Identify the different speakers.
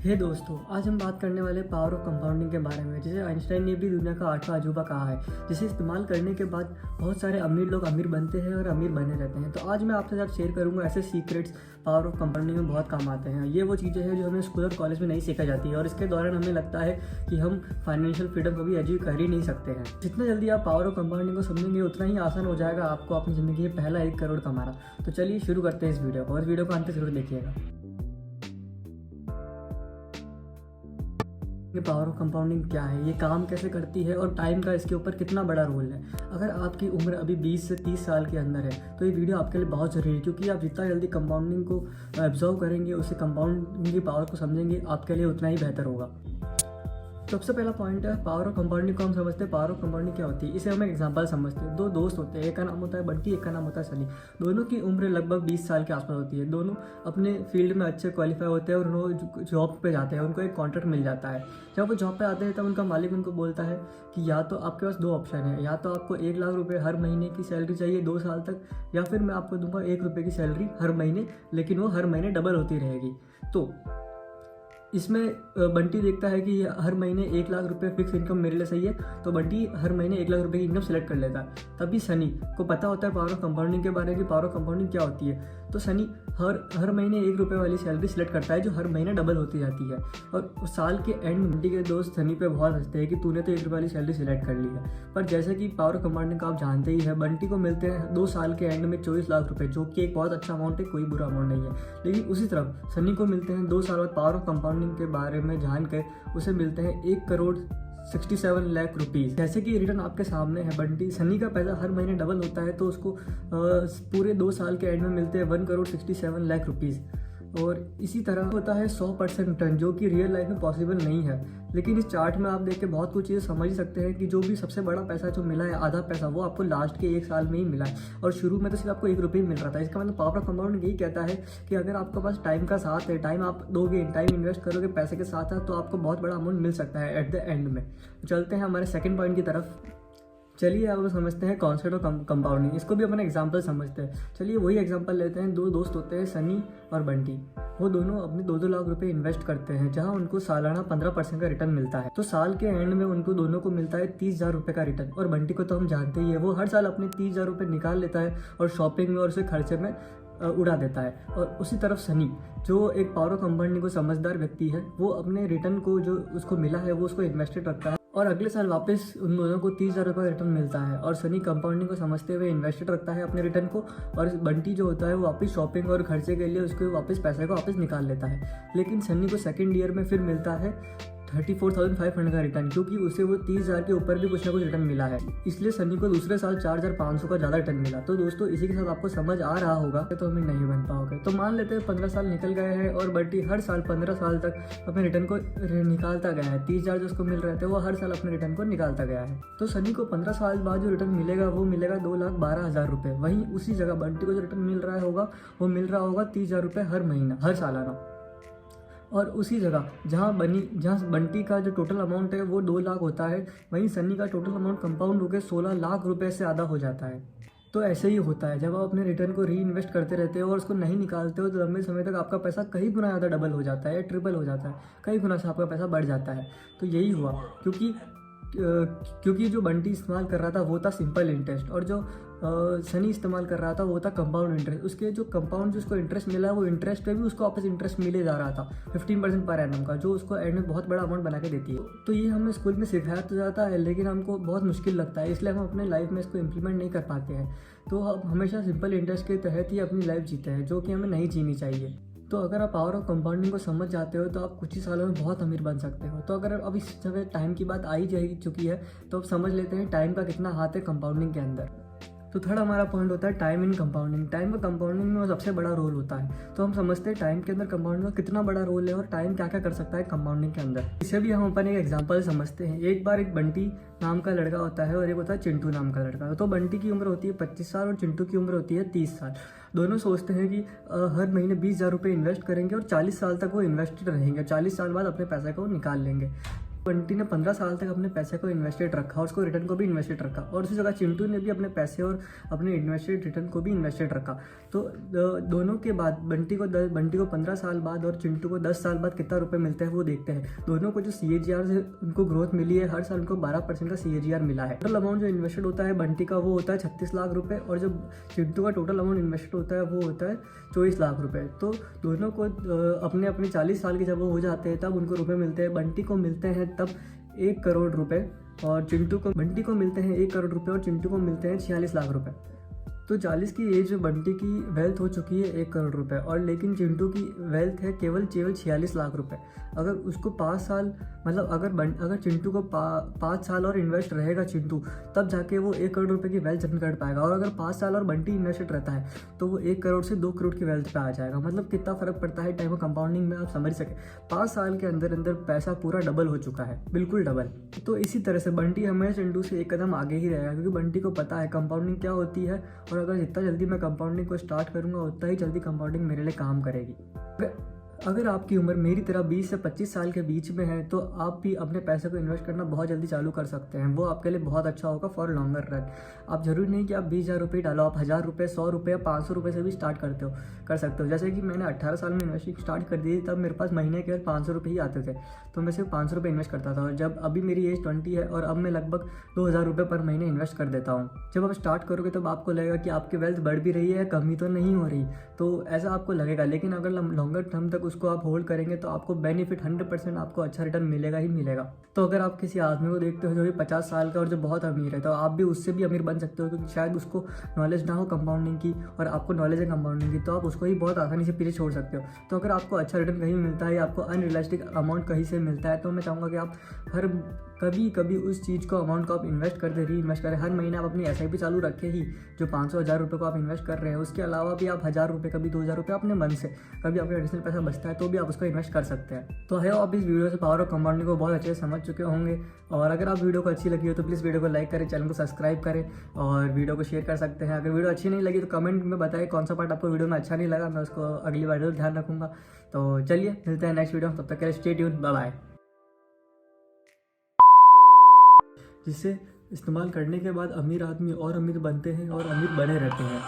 Speaker 1: हे दोस्तों, आज हम बात करने वाले पावर ऑफ कंपाउंडिंग के बारे में, जिसे आइंस्टाइन ने भी दुनिया का आठवां अजूबा कहा है, जिसे इस्तेमाल करने के बाद बहुत सारे अमीर लोग अमीर बनते हैं और अमीर बने रहते हैं। तो आज मैं आपके साथ शेयर करूंगा ऐसे सीक्रेट्स पावर ऑफ कंपाउंडिंग में बहुत काम आते हैं। ये वो चीज़ें हैं जो हमें स्कूल और कॉलेज में नहीं सीखा जाती है और इसके दौरान हमें लगता है कि हम फाइनेंशियल फ्रीडम कभी अचीव कर ही नहीं सकते हैं। जितना जल्दी आप पावर ऑफ कंपाउंडिंग को समझेंगे उतना ही आसान हो जाएगा आपको अपनी ज़िंदगी में पहला 1 करोड़ कमाना। तो चलिए शुरू करते हैं इस वीडियो को, और इस वीडियो को अंत तक जरूर देखिएगा। ये पावर ऑफ कंपाउंडिंग क्या है, ये काम कैसे करती है और टाइम का इसके ऊपर कितना बड़ा रोल है। अगर आपकी उम्र अभी 20 से 30 साल के अंदर है तो ये वीडियो आपके लिए बहुत ज़रूरी है, क्योंकि आप जितना जल्दी कंपाउंडिंग को ऑब्जर्व करेंगे, उसे कंपाउंडिंग की पावर को समझेंगे, आपके लिए उतना ही बेहतर होगा। सबसे पहला पॉइंट है पावर ऑफ कंपाउंडिंग को हम समझते हैं। पावर ऑफ कंपाउंडिंग क्या होती है, इसे हम एक एग्जांपल समझते हैं। 2 दोस्त होते हैं, एक का नाम होता है बंटी, एक का नाम होता है सनी। दोनों की उम्र लगभग 20 साल के आसपास होती है। दोनों अपने फील्ड में अच्छे क्वालिफाई होते हैं और वो जॉब पे जाते हैं, उनको एक कॉन्ट्रैक्ट मिल जाता है। जब वो जॉब पे आते हैं तब उनका मालिक उनको बोलता है कि या तो आपके पास 2 ऑप्शन है, या तो आपको 1 लाख रुपये हर महीने की सैलरी चाहिए 2 साल तक, या फिर मैं आपको दूंगा 1 रुपये की सैलरी हर महीने, लेकिन वो हर महीने डबल होती रहेगी। तो इसमें बंटी देखता है कि हर महीने 1 लाख रुपए फिक्स इनकम मेरे लिए सही है, तो बंटी हर महीने 1 लाख रुपए की इनकम सेलेक्ट कर लेता है। तभी सनी को पता होता है पावर ऑफ कंपाउंडिंग के बारे में कि पावर ऑफ कंपाउंडिंग क्या होती है। तो सनी हर महीने 1 रुपये वाली सैलरी सेलेक्ट करता है जो हर महीने डबल होती जाती है। और साल के एंड में बंटी के दोस्त सनी पे बहुत हंसते हैं कि तूने तो 1 रुपये वाली सैलरी सेलेक्ट कर ली है। पर जैसे कि पावर ऑफ कंपाउंडिंग का आप जानते ही है, बंटी को मिलते हैं 2 साल के एंड में 24 लाख रुपए, जो कि एक बहुत अच्छा अमाउंट है, कोई बुरा अमाउंट नहीं है। लेकिन उसी तरफ सनी को मिलते हैं 2 साल बाद पावर ऑफ कंपाउंडिंग के बारे में जान कर उसे मिलते हैं 1 करोड़ 67 लाख रुपीज़। जैसे कि रिटर्न आपके सामने है, बंटी सनी का पैसा हर महीने डबल होता है, तो उसको पूरे 2 साल के एंड में मिलते हैं 1 करोड़ 67 लाख रुपीज़। और इसी तरह होता है 100% रिटर्न, जो कि रियल लाइफ में पॉसिबल नहीं है। लेकिन इस चार्ट में आप देख के बहुत कुछ चीज़ें समझ ही सकते हैं कि जो भी सबसे बड़ा पैसा जो मिला है, आधा पैसा, वो आपको लास्ट के 1 साल में ही मिला है, और शुरू में तो सिर्फ आपको 1 रुपये मिल रहा था। इसका मतलब पावर ऑफ कंपाउंडिंग यही कहता है कि अगर आपके पास टाइम का साथ है, टाइम आप दोगे, टाइम इन्वेस्ट करोगे पैसे के साथ है, तो आपको बहुत बड़ा अमाउंट मिल सकता है एट द एंड में। चलते हैं हमारे सेकेंड पॉइंट की तरफ। चलिए अब समझते हैं कॉन्सेप्ट ऑफ कंपाउंडिंग। इसको भी अपन एग्जांपल समझते हैं। चलिए वही एग्जांपल लेते हैं। 2 दोस्त होते हैं, सनी और बंटी। वो दोनों अपने 2-2 लाख रुपए इन्वेस्ट करते हैं, जहां उनको सालाना 15% का रिटर्न मिलता है। तो साल के एंड में उनको दोनों को मिलता है 30,000 रुपये का रिटर्न। और बंटी को तो हम जानते ही है, वो हर साल अपने 30,000 रुपये निकाल लेता है और शॉपिंग में और उसे खर्चे में उड़ा देता है। और उसी तरफ सनी, जो एक पावर ऑफ कंपाउंडिंग को समझदार व्यक्ति है, वो अपने रिटर्न को जो उसको मिला है वो उसको इन्वेस्टेड रखता है, और अगले साल वापस उन दोनों को 30,000 रुपये का रिटर्न मिलता है। और सनी कंपाउंडिंग को समझते हुए इन्वेस्टेड रखता है अपने रिटर्न को, और बंटी जो होता है वो वापस शॉपिंग और खर्चे के लिए उसको वापस पैसे को वापस निकाल लेता है। लेकिन सनी को सेकेंड ईयर में फिर मिलता है 34,500 का रिटर्न, क्योंकि उसे वो 30,000 के ऊपर भी कुछ ना कुछ रिटर्न मिला है। इसलिए सनी को दूसरे साल 4,500 का ज़्यादा रिटर्न मिला। तो दोस्तों इसी के साथ आपको समझ आ रहा होगा तो हमें नहीं बन पाओगे। तो मान लेते हैं 15 साल निकल गए हैं और बंटी हर साल 15 साल तक अपने रिटर्न को निकालता गया है। 30,000 जो उसको मिल रहे थे वो हर साल अपने रिटर्न को निकालता गया है। तो सनी को 15 साल बाद जो रिटर्न मिलेगा वो मिलेगा 2,12,000 रुपये। वहीं उसी जगह बंटी को जो रिटर्न मिल रहा होगा वो मिल रहा होगा 30,000 रुपये हर महीना, हर सालाना। और उसी जगह जहाँ बंटी का जो टोटल अमाउंट है वो 2 लाख होता है, वहीं सनी का टोटल अमाउंट कंपाउंड होकर 16 लाख रुपए से ज़्यादा हो जाता है। तो ऐसे ही होता है, जब आप अपने रिटर्न को री इन्वेस्ट करते रहते हो और उसको नहीं निकालते हो तो लंबे समय तक आपका पैसा कई गुना ज़्यादा डबल हो जाता है या ट्रिपल हो जाता है, कई गुना से आपका पैसा बढ़ जाता है। तो यही हुआ, क्योंकि जो बंटी इस्तेमाल कर रहा था वो था सिंपल इंटरेस्ट, और जो सनी इस्तेमाल कर रहा था वो था कंपाउंड इंटरेस्ट। उसके जो कंपाउंड जो उसको इंटरेस्ट मिला वो इंटरेस्ट पे भी उसको वापस इंटरेस्ट मिले जा रहा था 15% पर एनम का, जो उसको एंड में बहुत बड़ा अमाउंट बना के देती है। तो ये हमें स्कूल में सिखाया तो जाता है, लेकिन हमको बहुत मुश्किल लगता है, इसलिए हम अपने लाइफ में इसको इम्प्लीमेंट नहीं कर पाते हैं। तो हम हमेशा सिंपल इंटरेस्ट के तहत ही अपनी लाइफ जीते हैं, जो कि हमें नहीं जीनी चाहिए। तो अगर आप पावर ऑफ कंपाउंडिंग को समझ जाते हो तो आप कुछ ही सालों में बहुत अमीर बन सकते हो। तो अगर अब इस जगह टाइम की बात आई जा चुकी है तो अब समझ लेते हैं टाइम का कितना हाथ है कंपाउंडिंग के अंदर। तो थर्ड हमारा पॉइंट होता है टाइम इन कंपाउंडिंग। टाइम का कंपाउंडिंग में सबसे बड़ा रोल होता है। तो हम समझते हैं टाइम के अंदर कंपाउंडिंग का कितना बड़ा रोल है और टाइम क्या क्या कर सकता है कंपाउंडिंग के अंदर। इसे भी हम अपन एक एग्जांपल समझते हैं। एक बार एक बंटी नाम का लड़का होता है और एक होता है चिंटू नाम का लड़का। तो बंटी की उम्र होती है 25 साल और चिंटू की उम्र होती है 30 साल। दोनों सोचते हैं कि हर महीने 20,000 रुपये इन्वेस्ट करेंगे और 40 साल तक वो इन्वेस्टेड रहेंगे। 40 साल बाद अपने पैसे को निकाल लेंगे। बंटी ने 15 साल तक अपने पैसे को इन्वेस्टेड रखा और उसको रिटर्न को भी इन्वेस्टेड रखा, और उसी जगह चिंटू ने भी अपने पैसे और अपने इन्वेस्टेड रिटर्न को भी इन्वेस्टेड रखा। तो दोनों के बाद बंटी को 15 साल बाद और चिंटू को 10 साल बाद कितना रुपए मिलते हैं वो देखते हैं। दोनों को जो CAGR से उनको ग्रोथ मिली है, हर साल उनको 12% का CAGR मिला है। टोटल अमाउंट जो इन्वेस्टेड होता है बंटी का वो होता है 36 लाख रुपए, और जो चिंटू का टोटल अमाउंट इन्वेस्टेड होता है वो होता है 24 लाख रुपए। तो दोनों को अपने अपने 40 साल के जब वो हो जाते हैं तब उनको रुपए मिलते हैं। बंटी को मिलते हैं तब 1 करोड़ रुपए, और बंटी को मिलते हैं 1 करोड़ रुपए और चिंटू को मिलते हैं 46 लाख रुपए। तो 40 की एज में बंटी की वेल्थ हो चुकी है 1 करोड़ रुपए, और लेकिन चिंटू की वेल्थ है केवल 46 लाख रुपए। अगर उसको 5 साल मतलब अगर चिंटू को 5 साल और इन्वेस्ट रहेगा चिंटू, तब जाके वो 1 करोड़ रुपए की वेल्थ जनरेट कर पाएगा। और अगर 5 साल और बंटी इन्वेस्टेड रहता है तो वो 1 करोड़ से 2 करोड़ की वेल्थ पे आ जाएगा। मतलब कितना फर्क पड़ता है टाइम ऑफ कंपाउंडिंग में, आप समझ सके। 5 साल के अंदर अंदर पैसा पूरा डबल हो चुका है, बिल्कुल डबल। तो इसी तरह से बंटी हमें चिंटू से एक कदम आगे ही रहेगा, क्योंकि बंटी को पता है कंपाउंडिंग क्या होती है, और अगर जितना जल्दी मैं कंपाउंडिंग को स्टार्ट करूंगा उतना ही जल्दी कंपाउंडिंग मेरे लिए काम करेगी। अगर आपकी उम्र मेरी तरह 20 से 25 साल के बीच में है तो आप भी अपने पैसे को इन्वेस्ट करना बहुत जल्दी चालू कर सकते हैं। वो आपके लिए बहुत अच्छा होगा फॉर लॉन्गर रन। आप जरूरी नहीं कि आप 20,000 रुपये डालो, आप 1,000 रुपये, 100 रुपये या 500 रुपये से भी स्टार्ट कर सकते हो। जैसे कि मैंने 18 साल में इन्वेस्टिंग स्टार्ट कर दी थी, तब मेरे पास महीने के 500 रुपये ही आते थे, तो मैं सिर्फ 500 रुपये इन्वेस्ट करता था। और जब अभी मेरी एज 20 है और अब मैं लगभग 2,000 रुपये पर महीने इन्वेस्ट कर देता हूँ। जब आप स्टार्ट करोगे तब आपको लगेगा कि आपकी वेल्थ बढ़ भी रही है, कमी तो नहीं हो रही, तो ऐसा आपको लगेगा। लेकिन अगर लॉन्गर टर्म तक उसको आप होल्ड करेंगे तो आपको बेनिफिट 100% आपको अच्छा रिटर्न मिलेगा ही मिलेगा। तो अगर आप किसी आदमी को देखते हो जो भी 50 साल का और जो बहुत अमीर है, तो आप भी उससे भी अमीर बन सकते हो, क्योंकि शायद उसको नॉलेज ना हो कंपाउंडिंग की और आपको नॉलेज है कंपाउंडिंग की, तो आप उसको ही बहुत आसानी से पीछे छोड़ सकते हो। तो अगर आपको अच्छा रिटर्न कहीं मिलता है या आपको अनरियलिस्टिक अमाउंट कहीं से मिलता है, तो मैं चाहूँगा कि आप कभी उस चीज़ को अमाउंट को आप इन्वेस्ट कर दे, री इन्वेस्ट करें। हर महीने आप अपनी SIP चालू रखें ही, जो 500-1000 रुपये को आप इन्वेस्ट कर रहे हैं। उसके अलावा भी आप 1000 रुपये, कभी 2000 रुपये अपने मन से, कभी आपका एडिशनल पैसा बचता है तो भी आप उसको इन्वेस्ट कर सकते हैं। तो है आप इस वीडियो से पावर ऑफ कंपाउंडिंग को बहुत अच्छे से समझ चुके होंगे। और अगर आप वीडियो को अच्छी लगी हो तो प्लीज़ वीडियो को लाइक करें, चैनल को सब्सक्राइब करें और वीडियो को शेयर कर सकते हैं। अगर वीडियो अच्छी नहीं लगी तो कमेंट में बताएं कौन सा पार्ट आपको वीडियो में अच्छा नहीं लगा, मैं उसको अगली बार जरूर ध्यान रखूँगा। तो चलिए मिलते हैं नेक्स्ट वीडियो में, तब तक के लिए स्टे ट्यून्ड, बाय बाय। जिसे इस्तेमाल करने के बाद अमीर आदमी और अमीर बनते हैं और अमीर बने रहते हैं।